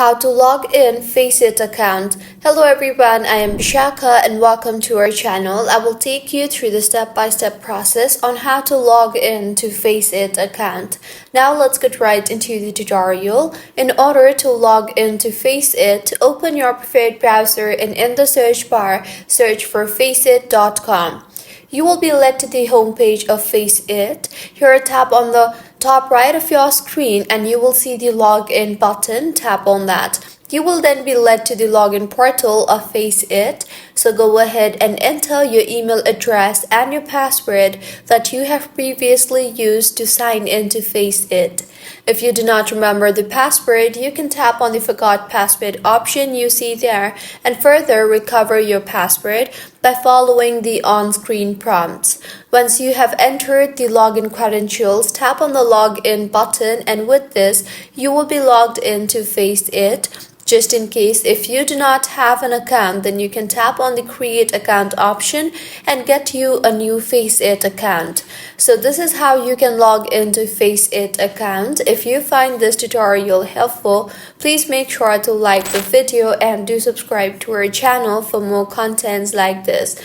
How to log in FACEIT account. Hello everyone, I am Bishaka and welcome to our channel. I will take you through the step-by-step process on how to log in to FACEIT account. Now let's get right into the tutorial. In order to log into FACEIT, open your preferred browser and in the search bar, search for FACEIT.com. You will be led to the homepage of FACEIT. Here, tap on the top right of your screen and you will see the login button. Tap on that. You will then be led to the login portal of FACEIT. So go ahead and enter your email address and your password that you have previously used to sign into FACEIT. If you do not remember the password, you can tap on the Forgot Password option you see there and further recover your password by following the on-screen prompts. Once you have entered the login credentials, tap on the login button and with this, you will be logged into FACEIT. Just in case if you do not have an account, then you can tap on the create account option and get you a new FACEIT account. So this is how you can log into FACEIT account. If you find this tutorial helpful, please make sure to like the video and do subscribe to our channel for more contents like this.